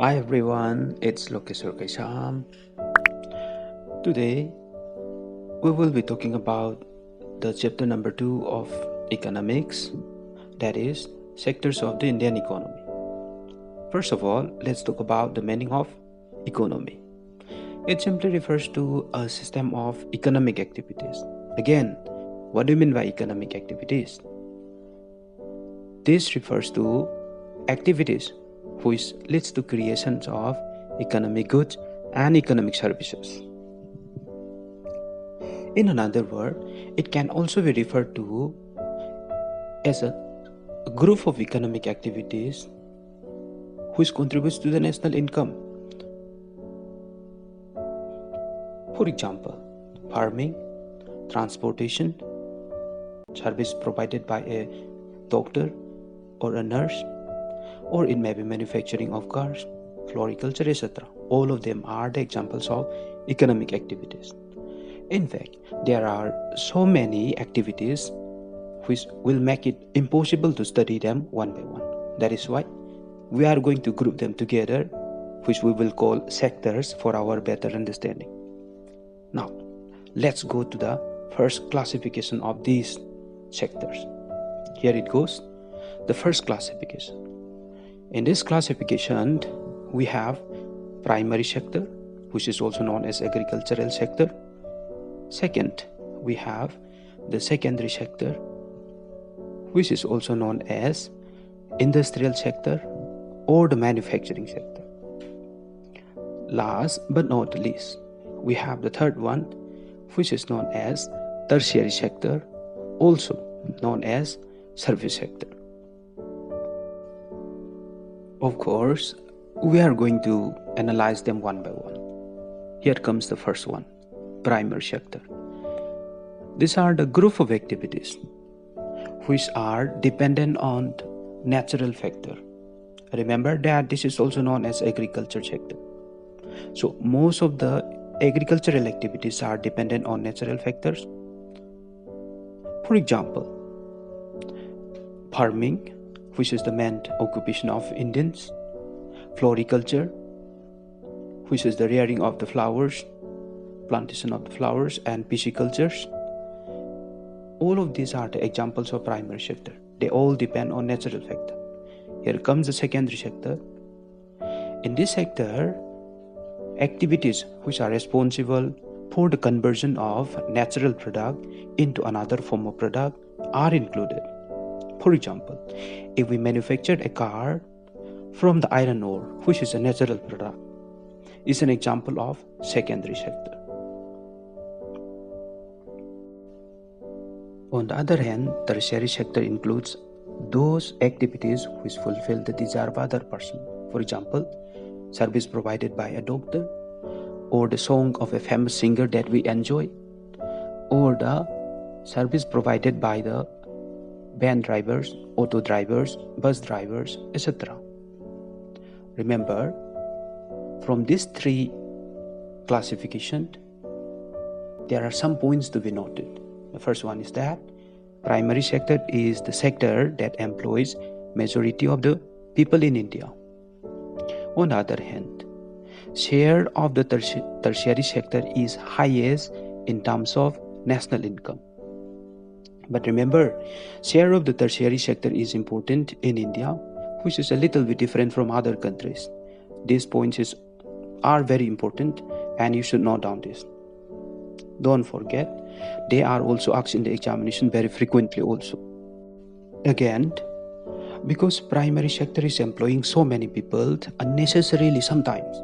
Hi everyone, it's Lokeshwar Kaisham. Today we will be talking about the chapter number 2 of economics, that is sectors of the Indian economy. First of all, let's talk about the meaning of economy. It simply refers to a system of economic activities. Again, what do you mean by economic activities? This refers to activities which leads to creations of economic goods and economic services. In another word, it can also be referred to as a group of economic activities which contributes to the national income. For example, farming, transportation, service provided by a doctor or a nurse, or it may be manufacturing of cars, floriculture, etc. All of them are the examples of economic activities. In fact, there are so many activities which will make it impossible to study them one by one. That is why we are going to group them together, which we will call sectors for our better understanding. Now, let's go to the first classification of these sectors. Here it goes. The first classification. In this classification, we have primary sector, which is also known as agricultural sector. Second, we have the secondary sector, which is also known as industrial sector or the manufacturing sector. Last but not least, we have the third one, which is known as tertiary sector, also known as service sector. Of course, we are going to analyze them one by one. Here comes the first one, primary sector. These are the group of activities which are dependent on natural factor. Remember that this is also known as agriculture sector. So most of the agricultural activities are dependent on natural factors. For example, farming, which is the main occupation of Indians, floriculture, which is the rearing of the flowers, plantation of the flowers, and piscicultures. All of these are the examples of primary sector. They all depend on natural factor. Here comes the secondary sector. In this sector, activities which are responsible for the conversion of natural product into another form of product are included. For example, if we manufactured a car from the iron ore, which is a natural product, is an example of secondary sector. On the other hand, tertiary sector includes those activities which fulfill the desire of other person. For example, service provided by a doctor, or the song of a famous singer that we enjoy, or the service provided by the van drivers, auto drivers, bus drivers, etc. Remember, from these three classifications, there are some points to be noted. The first one is that primary sector is the sector that employs majority of the people in India. On the other hand, share of the tertiary sector is highest in terms of national income. But remember, share of the tertiary sector is important in India, which is a little bit different from other countries. These points are very important and you should note down this. Don't forget, they are also asked in the examination very frequently also. Again, because primary sector is employing so many people unnecessarily sometimes,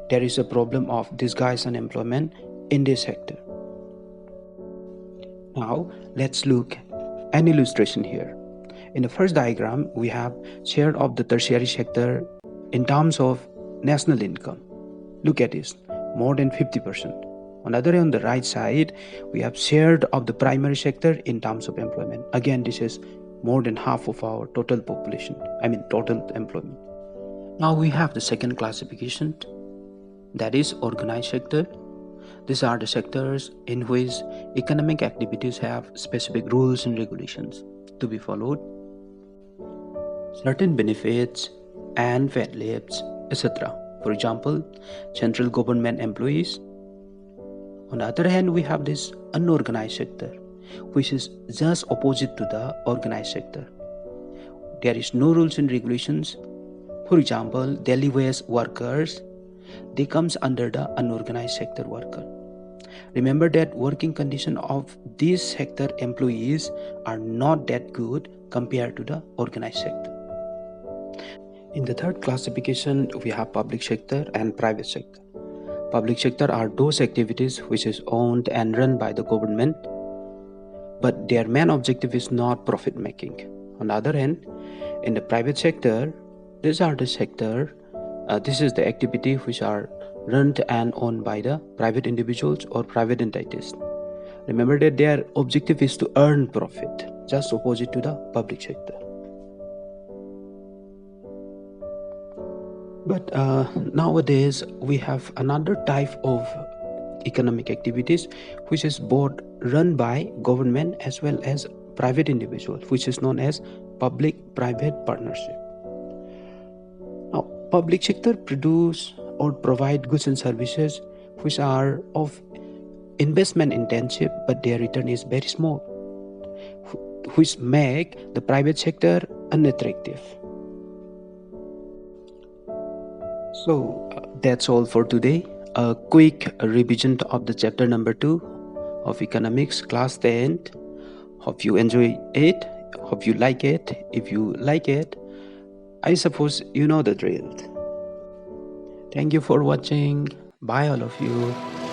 there is a problem of disguised unemployment in this sector. Now, let's look at an illustration here. In the first diagram, we have share of the tertiary sector in terms of national income. Look at this, more than 50%. On the other hand, on the right side, we have share of the primary sector in terms of employment. Again, this is more than half of our total population, total employment. Now we have the second classification, that is organized sector. These are the sectors in which economic activities have specific rules and regulations to be followed. Certain benefits and fat leaves, etc. For example, central government employees. On the other hand, we have this unorganized sector, which is just opposite to the organized sector. There is no rules and regulations. For example, daily wage workers, they comes under the unorganized sector worker. Remember that working condition of these sector employees are not that good compared to the organized sector. In the third classification, we have public sector and private sector. Public sector are those activities which is owned and run by the government, but their main objective is not profit making. On the other hand, in the private sector, these are the sector, this is the activity which are run and owned by the private individuals or private entities. Remember that their objective is to earn profit, just opposite to the public sector. But nowadays we have another type of economic activities which is both run by government as well as private individuals, which is known as public-private partnership. Now, public sector produce or provide goods and services which are of investment intensive, but their return is very small, which make the private sector unattractive. So that's all for today. A quick revision of the chapter number 2 of economics, class 10. Hope you enjoy it. Hope you like it. If you like it, I suppose you know the drill. Thank you for watching. Bye all of you.